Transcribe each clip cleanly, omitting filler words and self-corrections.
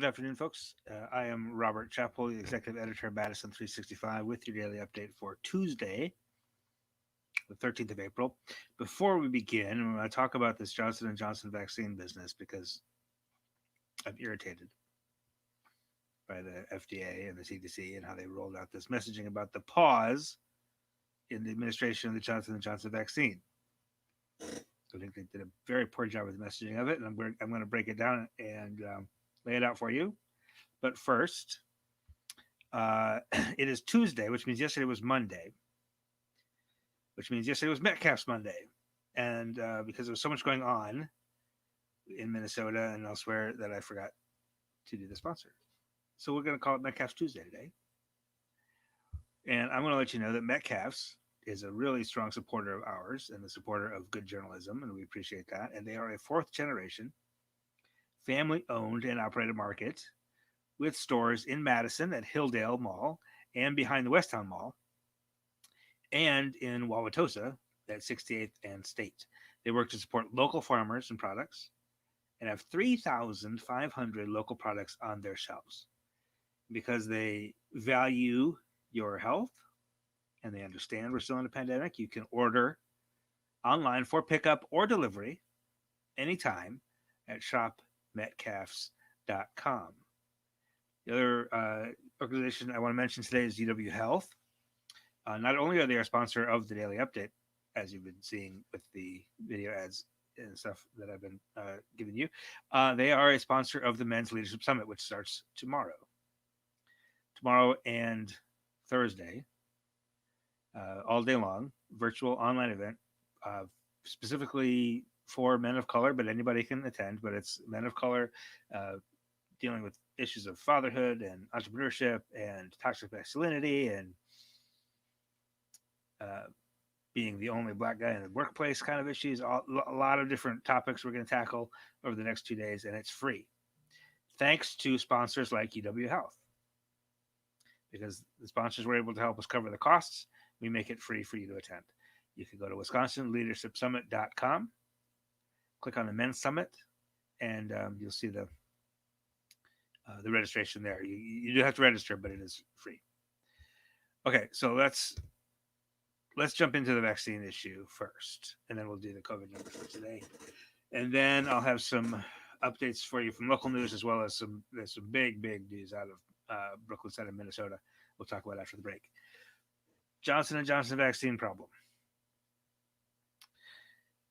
afternoon, folks. I am Robert Chappell, the executive editor of Madison365, with your daily update for Tuesday, the 13th of April. Before we begin, I'm going to talk about this Johnson & Johnson vaccine business because I'm irritated by the FDA and the CDC and how they rolled out this messaging about the pause in the administration of the Johnson & Johnson vaccine. I think they did a very poor job with the messaging of it, and I'm going to break it down and lay it out for you. But first, it is Tuesday, which means yesterday was Monday, which means yesterday was Metcalf's Monday. And because there was so much going on in Minnesota and elsewhere that I forgot to do the sponsor. So we're going to call it Metcalf's Tuesday today. And I'm going to let you know that Metcalf's is a really strong supporter of ours and a supporter of good journalism, and we appreciate that. And they are a fourth generation, family owned and operated market with stores in Madison at Hilldale Mall and behind the Westtown Mall and in Wauwatosa at 68th and State. They work to support local farmers and products and have 3,500 local products on their shelves. Because they value your health and they understand we're still in a pandemic, you can order online for pickup or delivery anytime at shopmetcalfs.com. The other organization I want to mention today is UW Health. Not only are they a sponsor of the Daily Update, as you've been seeing with the video ads and stuff that I've been giving you, they are a sponsor of the Men's Leadership Summit, which starts tomorrow and Thursday, all day long, virtual online event, specifically for men of color, but anybody can attend. But it's men of color dealing with issues of fatherhood and entrepreneurship and toxic masculinity and being the only black guy in the workplace kind of issues. A lot of different topics we're going to tackle over the next 2 days, and it's free. Thanks to sponsors like UW Health. Because the sponsors were able to help us cover the costs, we make it free for you to attend. You can go to WisconsinLeadershipSummit.com, click on the Men's Summit, and you'll see the registration there. You do have to register, but it is free. Okay, so let's jump into the vaccine issue first, and then we'll do the COVID numbers for today. And then I'll have some updates for you from local news as well as there's some big news out of Brooklyn Center, Minnesota. We'll talk about after the break. Johnson & Johnson vaccine problem.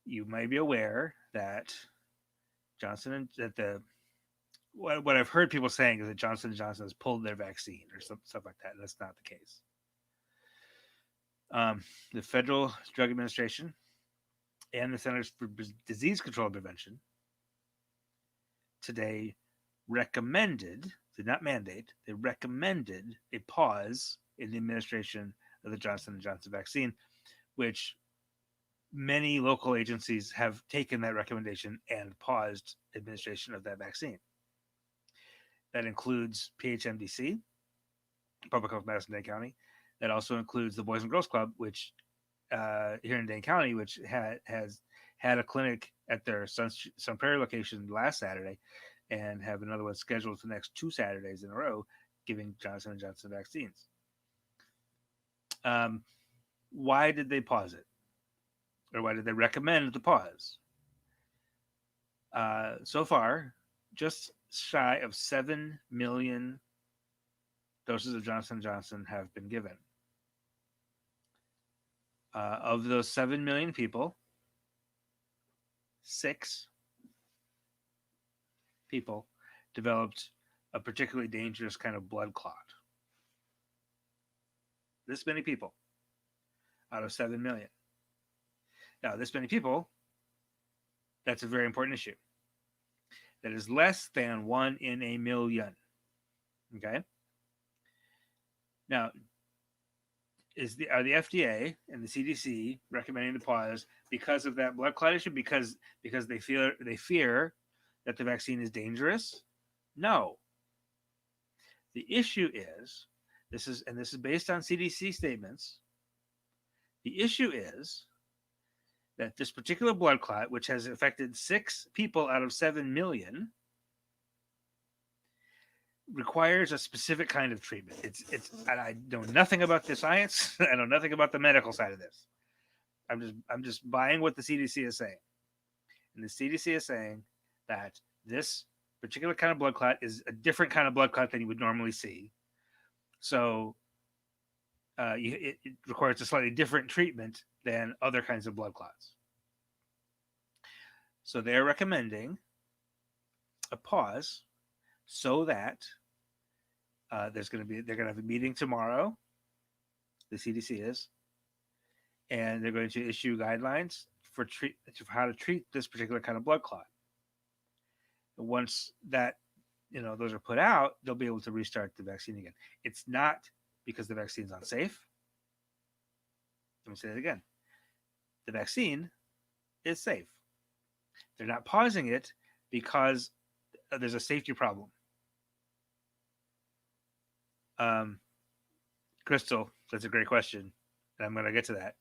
You may be aware that what I've heard people saying is that Johnson & Johnson has pulled their vaccine or stuff like that. And that's not the case. The Federal Drug Administration and the Centers for Disease Control and Prevention today recommended, did not mandate, they recommended a pause in the administration of the Johnson & Johnson vaccine, which many local agencies have taken that recommendation and paused administration of that vaccine. That includes PHMDC, Public Health Madison-Dane County. That also includes the Boys and Girls Club, which here in Dane County, which has had a clinic at their Sun Prairie location last Saturday, and have another one scheduled for the next 2 Saturdays in a row, giving Johnson & Johnson vaccines. Why did they pause it? Or why did they recommend the pause? So far, just shy of 7 million doses of Johnson & Johnson have been given. Of those 7 million people, 6 people developed a particularly dangerous kind of blood clot. This many people out of 7 million. Now, this many people, that's a very important issue. That is less than 1 in a million. Okay? Now, are the FDA and the CDC recommending the pause because of that blood clot issue? Because they fear that the vaccine is dangerous? No. The issue is this is based on CDC statements. The issue is that this particular blood clot, which has affected 6 people out of 7 million, requires a specific kind of treatment. And I know nothing about the science. I know nothing about the medical side of this. I'm just buying what the CDC is saying. And the CDC is saying that this particular kind of blood clot is a different kind of blood clot than you would normally see. So it requires a slightly different treatment than other kinds of blood clots. So they're recommending a pause so that they're going to have a meeting tomorrow. The CDC is, and they're going to issue guidelines for how to treat this particular kind of blood clot. And once that those are put out, they'll be able to restart the vaccine again. It's not because the vaccine's unsafe. Let me say it again. The vaccine is safe. They're not pausing it because there's a safety problem. Crystal, that's a great question, and I'm going to get to that.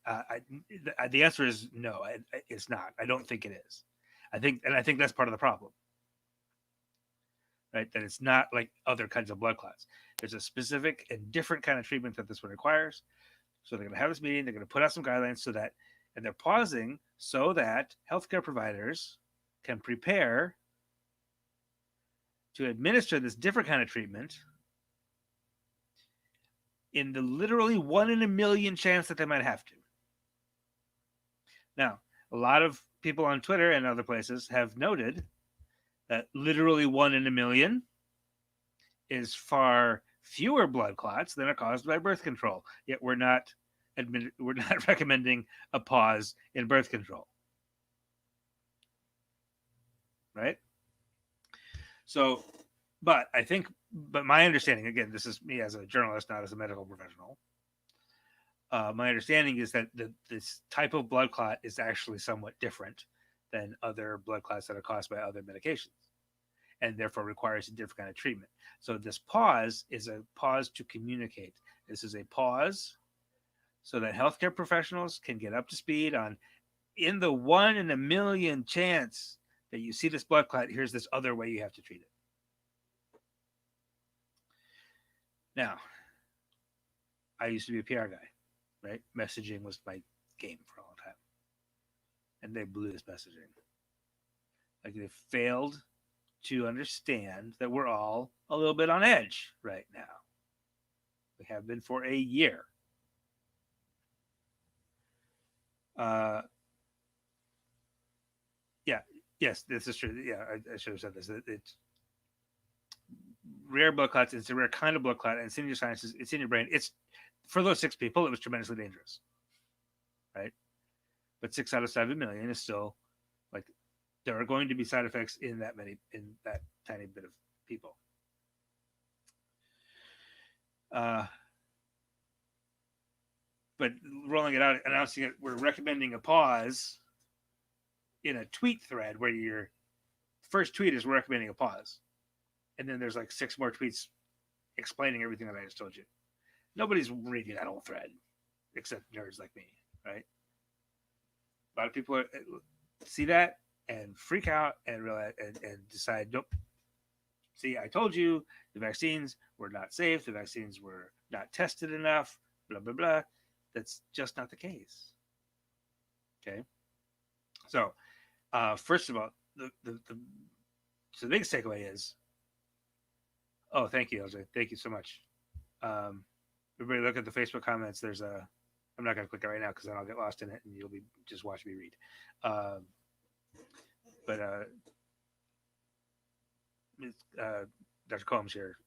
The answer is no. It's not. I don't think it is. I think that's part of the problem, right? That it's not like other kinds of blood clots. There's a specific and different kind of treatment that this one requires. So they're going to have this meeting. They're going to put out some guidelines and they're pausing so that healthcare providers can prepare to administer this different kind of treatment in the literally 1 in a million chance that they might have to. Now, a lot of people on Twitter and other places have noted that literally 1 in a million is far fewer blood clots than are caused by birth control. Yet we're not recommending a pause in birth control. Right? So, but my understanding, again, this is me as a journalist, not as a medical professional. My understanding is that this type of blood clot is actually somewhat different than other blood clots that are caused by other medications, and therefore requires a different kind of treatment. So this pause is a pause to communicate. This is a pause so that healthcare professionals can get up to speed on, in the 1 in a million chance that you see this blood clot, here's this other way you have to treat it. Now, I used to be a PR guy, right? Messaging was my game for a long time. And they blew this messaging. Like, they failed to understand that we're all a little bit on edge right now. We have been for a year. Yes, this is true. Yeah, I should have said this. It's rare blood clots. It's a rare kind of blood clot, and it's in your sinuses. It's in your brain. It's, for those 6 people, it was tremendously dangerous, right? But 6 out of 7 million is still, like, there are going to be side effects in that tiny bit of people. But rolling it out, announcing it, we're recommending a pause in a tweet thread where your first tweet is, we're recommending a pause. And then there's like 6 more tweets explaining everything that I just told you. Nobody's reading that whole thread except nerds like me, right? A lot of people see that and freak out and realize and decide, nope. See, I told you the vaccines were not safe. The vaccines were not tested enough. Blah blah blah. That's just not the case. Okay. So, first of all, the biggest takeaway is, oh, thank you, LJ. Thank you so much. Everybody look at the Facebook comments. There's I'm not going to click it right now because then I'll get lost in it and you'll be just watch me read. But Dr. Combs here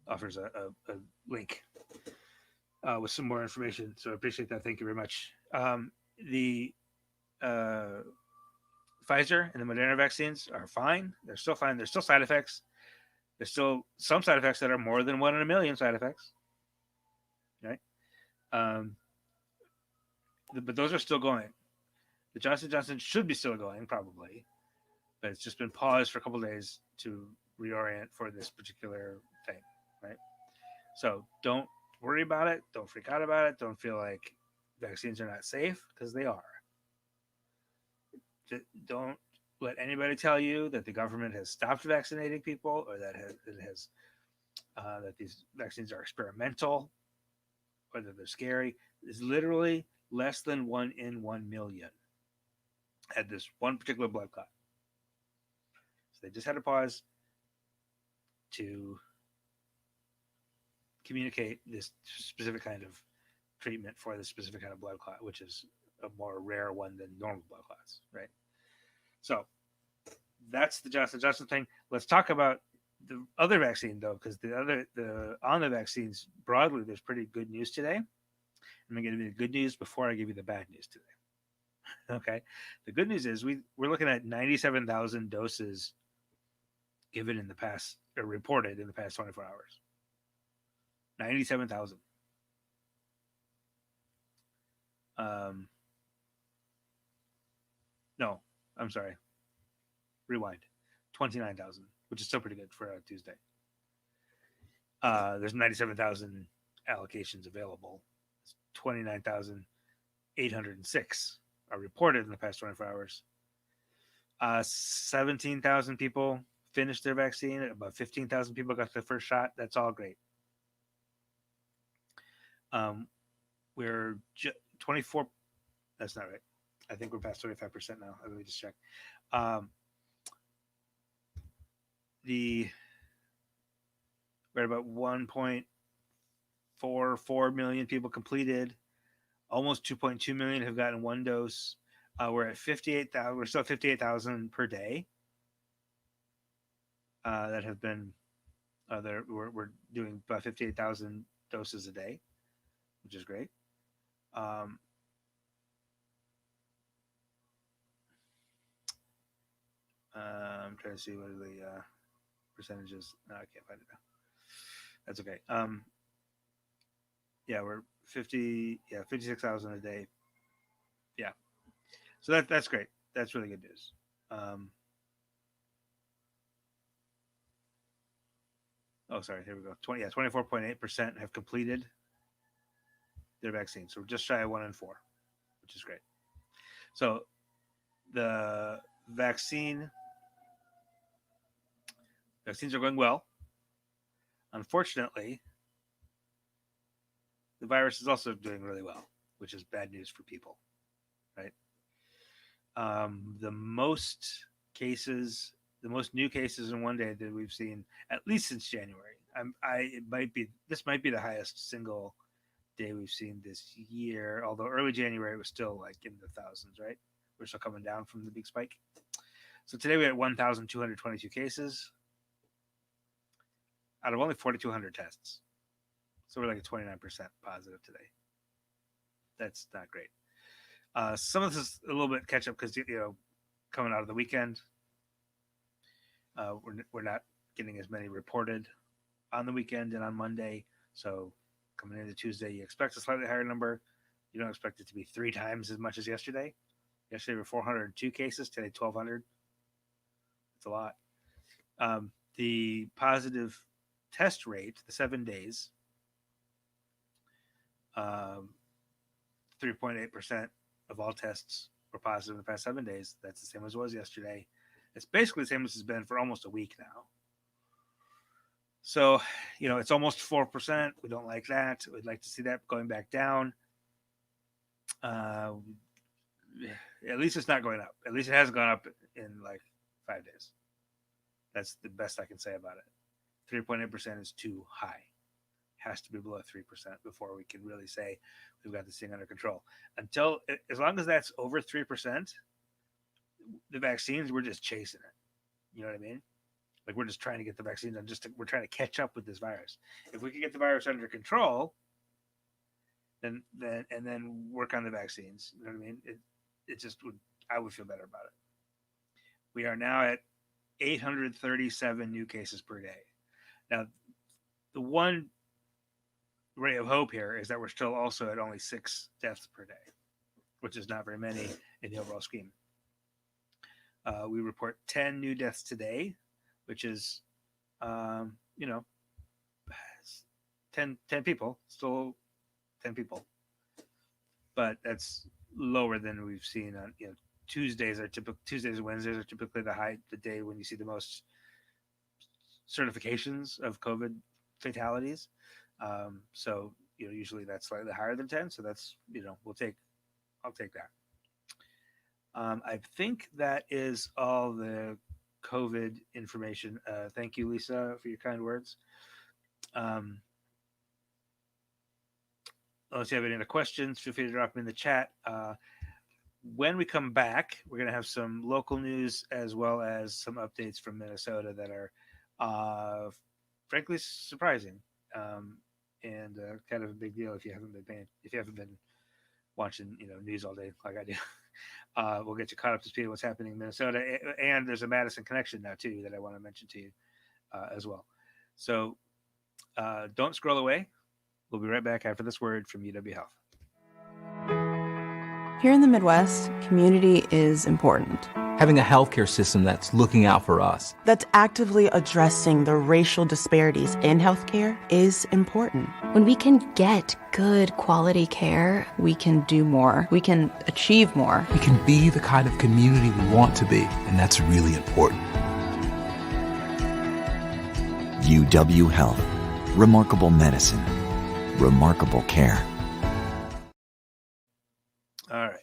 offers a link with some more information. So I appreciate that. Thank you very much. The Pfizer and the Moderna vaccines are fine. They're still fine. There's still side effects. There's still some side effects that are more than 1 in a million side effects. Right? But those are still going. The Johnson & Johnson should be still going, probably. But it's just been paused for a couple of days to reorient for this particular thing. Right? So don't worry about it. Don't freak out about it. Don't feel like vaccines are not safe, because they are. Don't let anybody tell you that the government has stopped vaccinating people, or that it has that these vaccines are experimental, or that they're scary. It's literally less than 1 in 1 million had this one particular blood clot. So they just had to pause to communicate this specific kind of treatment for this specific kind of blood clot, which is a more rare one than normal blood clots, right? So that's the Johnson thing. Let's talk about the other vaccine though, because the on the vaccines broadly, there's pretty good news today. I'm gonna give you the good news before I give you the bad news today. Okay, the good news is we're looking at 97,000 doses given in the past, or reported in the past 24 hours. 97,000. Um, no, I'm sorry. Rewind. 29,000, which is still pretty good for a Tuesday. There's 97,000 allocations available. 29,806 are reported in the past 24 hours. 17,000 people finished their vaccine. About 15,000 people got their first shot. That's all great. We're 24. That's not right. I think we're past 25% now. Let me just check. We're at about 1.44 million people completed. Almost 2.2 million have gotten one dose. We're at 58,000. We're still at 58,000 per day that have been. We're doing about 58,000 doses a day, which is great. I'm trying to see what are the percentages. No, I can't find it now. That's okay. Yeah, we're 56,000 a day. Yeah, so that's great. That's really good news. Oh, sorry. Here we go. 24.8% have completed their vaccine. So we're just shy of 1 in 4, which is great. So the vaccines are going well. Unfortunately, the virus is also doing really well, which is bad news for people, right? The most new cases in one day that we've seen, at least since January. This might be the highest single day we've seen this year. Although early January was still like in the thousands, right? We're still coming down from the big spike. So today we had 1,222 cases out of only 4,200 tests. So we're like a 29% positive today. That's not great. Some of this is a little bit catch up because coming out of the weekend, we're not getting as many reported on the weekend and on Monday. So coming into Tuesday, you expect a slightly higher number. You don't expect it to be 3 times as much as yesterday. Yesterday were 402 cases. Today 1,200. It's a lot. The positive test rate, the 7 days, 3.8% of all tests were positive in the past 7 days. That's the same as it was yesterday. It's basically the same as it's been for almost a week now. So, it's almost 4%. We don't like that. We'd like to see that going back down. At least it's not going up. At least it hasn't gone up in like 5 days. That's the best I can say about it. 3.8% is too high. Has to be below 3% before we can really say we've got this thing under control. As long as that's over 3%, the vaccines, we're just chasing it. You know what I mean? Like we're just trying to get the vaccines and we're trying to catch up with this virus. If we can get the virus under control, then work on the vaccines. You know what I mean? It just would, I would feel better about it. We are now at 837 new cases per day. Now, the one ray of hope here is that we're still also at only 6 deaths per day, which is not very many in the overall scheme. We report 10 new deaths today, which is, 10 people, still 10 people. But that's lower than we've seen on, Tuesdays and Wednesdays are typically the day when you see the most certifications of COVID fatalities. So usually that's slightly higher than 10. So that's I'll take that. I think that is all the COVID information. Thank you, Lisa, for your kind words. Um, Unless you have any other questions, feel free to drop them in the chat. When we come back, we're going to have some local news as well as some updates from Minnesota that are, frankly, surprising and kind of a big deal if you haven't been watching news all day like I do. We'll get you caught up to speed on what's happening in Minnesota, and there's a Madison connection now too that I want to mention to you as well. So don't scroll away. We'll be right back after this word from UW Health. Here in the Midwest, community is important. Having a healthcare system that's looking out for us, that's actively addressing the racial disparities in healthcare is important. When we can get good quality care, we can do more. We can achieve more. We can be the kind of community we want to be, and that's really important. UW Health. Remarkable medicine. Remarkable care. All right.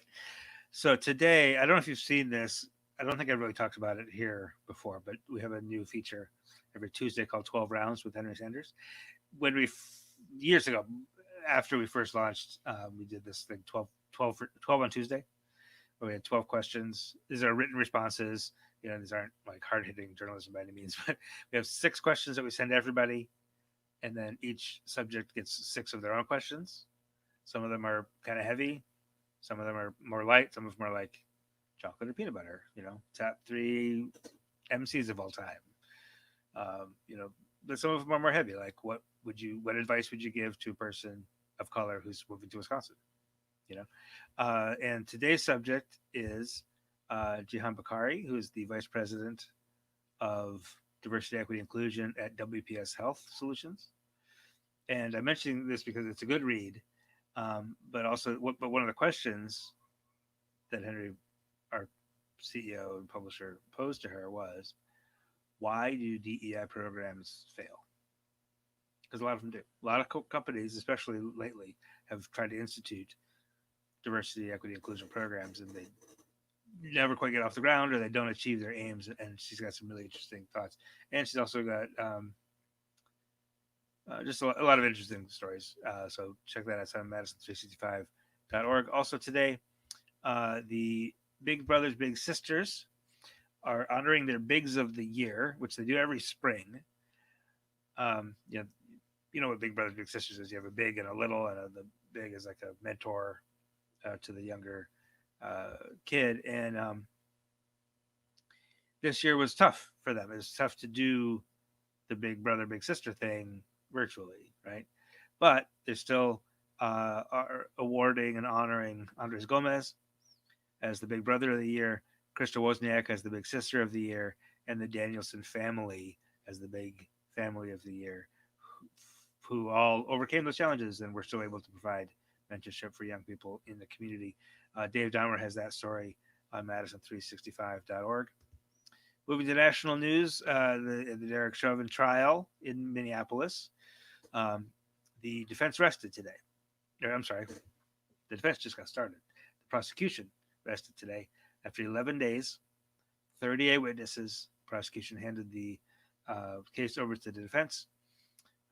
So today, I don't know if you've seen this. I don't think I've really talked about it here before, but we have a new feature every Tuesday called 12 Rounds with Henry Sanders. When years ago, after we first launched, we did this thing 12 on Tuesday, where we had 12 questions. These are written responses. These aren't like hard-hitting journalism by any means, but we have 6 questions that we send to everybody, and then each subject gets 6 of their own questions. Some of them are kind of heavy. Some of them are more light. Some of them are like chocolate or peanut butter, top 3 MCs of all time. But some of them are more heavy. Like what advice would you give to a person of color who's moving to Wisconsin? And today's subject is Jihan Bakari, who is the vice president of diversity, equity, inclusion at WPS Health Solutions. And I'm mentioning this because it's a good read. But one of the questions that Henry, our CEO and publisher, posed to her was, why do DEI programs fail? Because a lot of them do. A lot of companies, especially lately, have tried to institute diversity, equity, inclusion programs, and they never quite get off the ground, or they don't achieve their aims. And she's got some really interesting thoughts. And she's also got just a lot of interesting stories. So check that out. It's on Madison365.org. Also today, the Big Brothers Big Sisters are honoring their Bigs of the Year, which they do every spring. You know what Big Brothers Big Sisters is. You have a big and a little, and the big is like a mentor to the younger kid. And this year was tough for them. It was tough to do the Big Brother Big Sister thing virtually, right? But they're still are awarding and honoring Andres Gomez as the Big Brother of the Year, Krista Wozniak as the Big Sister of the Year, and the Danielson family as the Big Family of the Year, who all overcame those challenges and were still able to provide mentorship for young people in the community. Dave Dahmer has that story on Madison365.org. Moving to national news, the Derek Chauvin trial in Minneapolis. The defense rested today. The defense just got started. The prosecution rested today. After 11 days, 38 witnesses, prosecution handed the case over to the defense,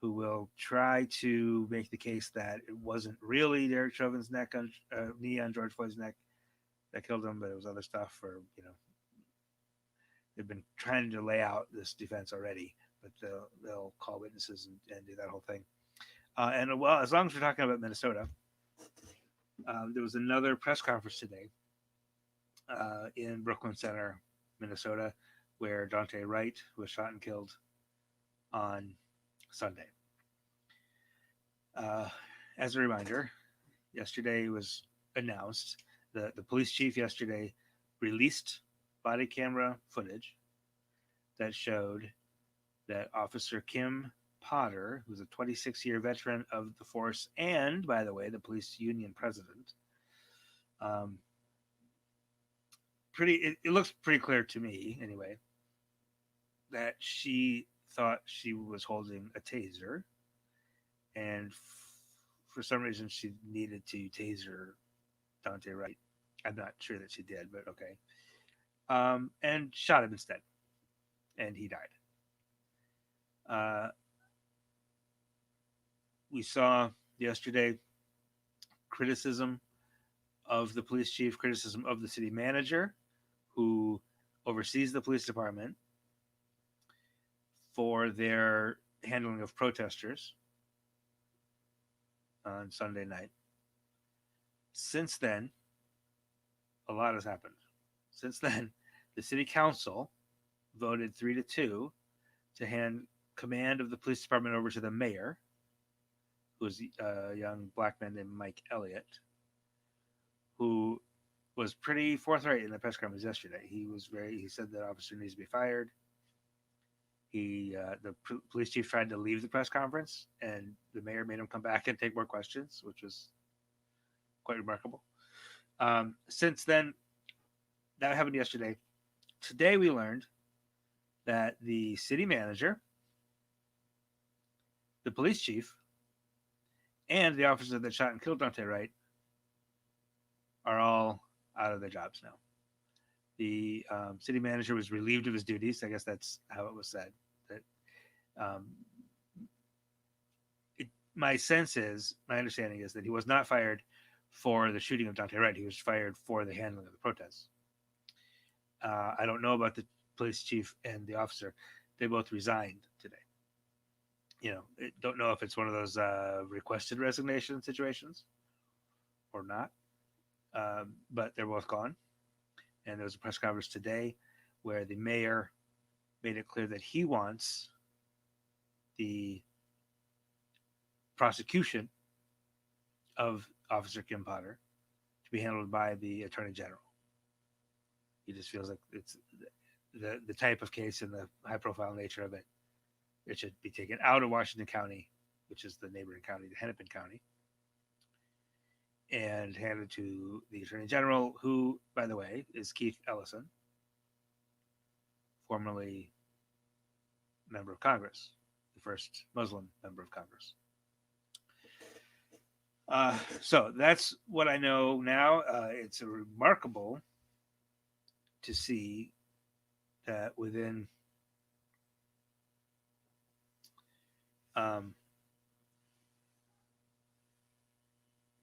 who will try to make the case that it wasn't really Derek Chauvin's knee on George Floyd's neck that killed him, but it was other stuff. Or they've been trying to lay out this defense already, but they'll call witnesses and do that whole thing. And well, as long as we're talking about Minnesota, there was another press conference today in Brooklyn Center, Minnesota, where Daunte Wright was shot and killed on Sunday. As a reminder, yesterday was announced the police chief yesterday released body camera footage that showed that Officer Kim Potter, who's a 26-year veteran of the force and, by the way, the police union president, it looks pretty clear to me anyway that she thought she was holding a taser, and for some reason she needed to taser Dante Wright. I'm not sure that she did, but okay. And shot him instead, and he died. Uh, we saw yesterday criticism of the police chief, criticism of the city manager, who oversees the police department, for their handling of protesters on Sunday night. Since then, a lot has happened. Since then, the city council voted 3-2 to hand command of the police department over to the mayor, who's a young black man named Mike Elliott, who was pretty forthright in the press conference yesterday. He said that officer needs to be fired. The police chief tried to leave the press conference, and the mayor made him come back and take more questions, which was quite remarkable. Since then, that happened yesterday. Today we learned that the city manager, the police chief, and the officer that shot and killed Dante Wright are all out of their jobs now. The city manager was relieved of his duties. I guess that's how it was said. That my understanding is that he was not fired for the shooting of Dante Wright. He was fired for the handling of the protests. I don't know about the police chief and the officer. They both resigned today. Don't know if it's one of those requested resignation situations or not. But they're both gone. And there was a press conference today where the mayor made it clear that he wants the prosecution of Officer Kim Potter to be handled by the Attorney General. He just feels like it's the type of case and the high-profile nature of it. It should be taken out of Washington County, which is the neighboring county, the Hennepin County, and handed to the Attorney General, who, by the way, is Keith Ellison, formerly member of Congress, the first Muslim member of Congress. So that's what I know now. It's remarkable to see that within um,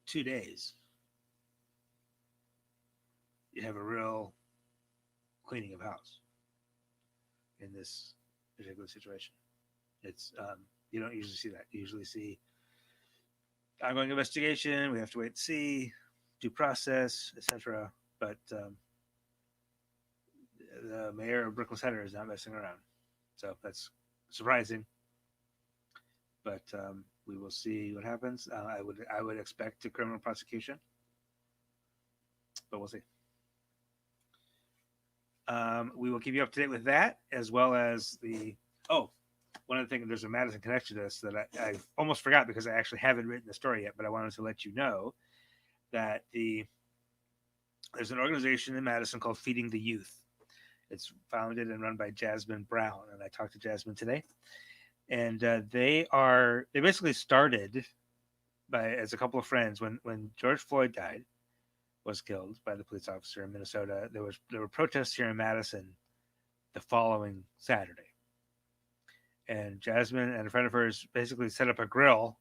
2 days, you have a real cleaning of house in this particular situation. It's you don't usually see that. You usually see ongoing investigation. We have to wait and see, due process, etc. But the mayor of Brooklyn Center is not messing around, so that's surprising. But we will see what happens. I would expect a criminal prosecution, but we'll see. We will keep you up to date with that, as well as one other thing. There's a Madison connection to this that I almost forgot because I actually haven't written the story yet, but I wanted to let you know that there's an organization in Madison called Feeding the Youth. It's founded and run by Jasmine Brown, and I talked to Jasmine today. And they basically started as a couple of friends when George Floyd was killed by the police officer in Minnesota. There were protests here in Madison the following Saturday, and Jasmine and a friend of hers basically set up a grill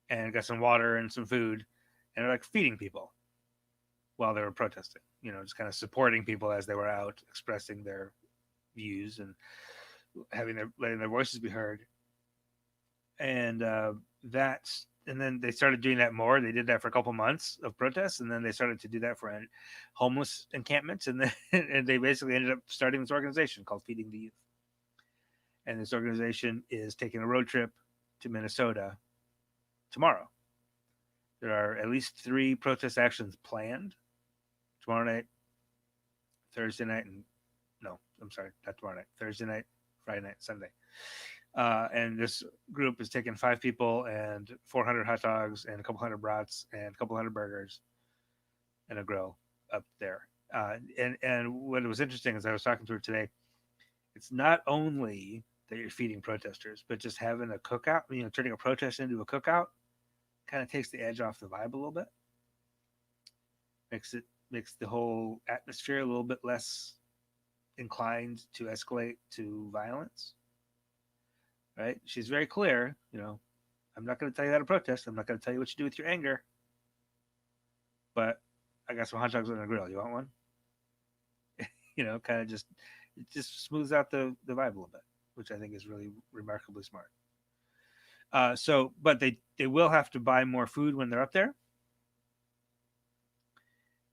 and got some water and some food, and they're like feeding people while they were protesting. Just kind of supporting people as they were out expressing their views and letting their voices be heard. And then they started doing that more. They did that for a couple months of protests, and then they started to do that for homeless encampments, and they basically ended up starting this organization called Feeding the Youth. And this organization is taking a road trip to Minnesota tomorrow. There are at least 3 protest actions planned tomorrow night, Thursday night, Thursday night, Friday night, Sunday. And this group is taking 5 people and 400 hot dogs and a couple hundred brats and a couple hundred burgers and a grill up there. And what was interesting is I was talking to her today. It's not only that you're feeding protesters, but just having a cookout. Turning a protest into a cookout kind of takes the edge off the vibe a little bit. Makes the whole atmosphere a little bit less inclined to escalate to violence. Right? She's very clear. I'm not going to tell you how to protest. I'm not going to tell you what you do with your anger. But I got some hot dogs on the grill. You want one? Kind of just smooths out the vibe a little bit, which I think is really remarkably smart. But they will have to buy more food when they're up there.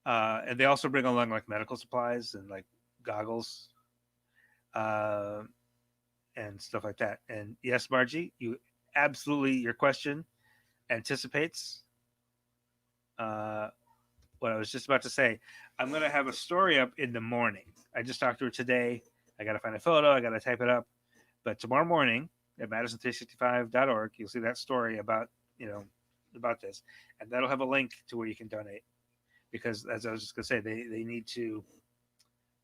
And they also bring along like medical supplies and like goggles, and stuff like that. And yes, Margie, your question anticipates what I was just about to say. I'm going to have a story up in the morning. I just talked to her today. I got to find a photo. I got to type it up. But tomorrow morning at Madison365.org, you'll see that story about this. And that'll have a link to where you can donate. Because as I was just going to say, they need to,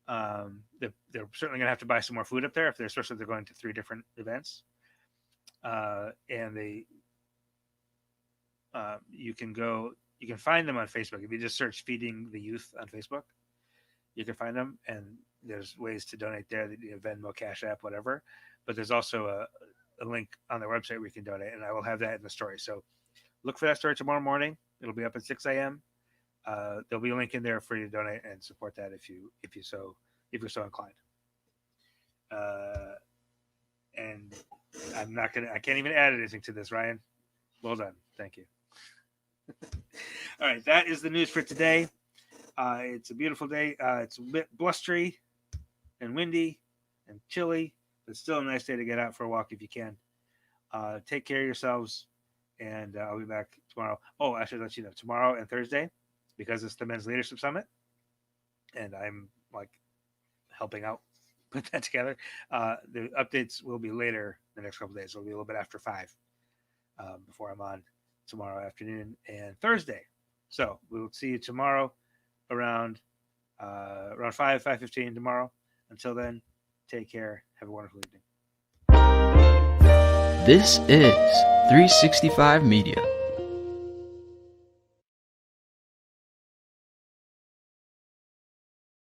they're certainly going to have to buy some more food up there, especially if they're going to 3 different events. And you can find them on Facebook. If you just search Feeding the Youth on Facebook, you can find them, and there's ways to donate there, Venmo, Cash App, whatever. But there's also a link on their website where you can donate, and I will have that in the story. So look for that story tomorrow morning. It'll be up at 6 a.m. There'll be a link in there for you to donate and support that if you're so inclined. And I can't even add anything to this, Ryan. Well done. Thank you. All right, that is the news for today. It's a beautiful day. It's a bit blustery and windy and chilly, but still a nice day to get out for a walk if you can. Take care of yourselves, and I'll be back tomorrow. Oh, I should let you know, tomorrow and Thursday, because it's the Men's Leadership Summit, and I'm like helping out put that together. The updates will be later the next couple of days. It'll be a little bit after 5 before I'm on tomorrow afternoon and Thursday. So we'll see you tomorrow around 5:15 tomorrow. Until then, take care. Have a wonderful evening. This is 365 Media.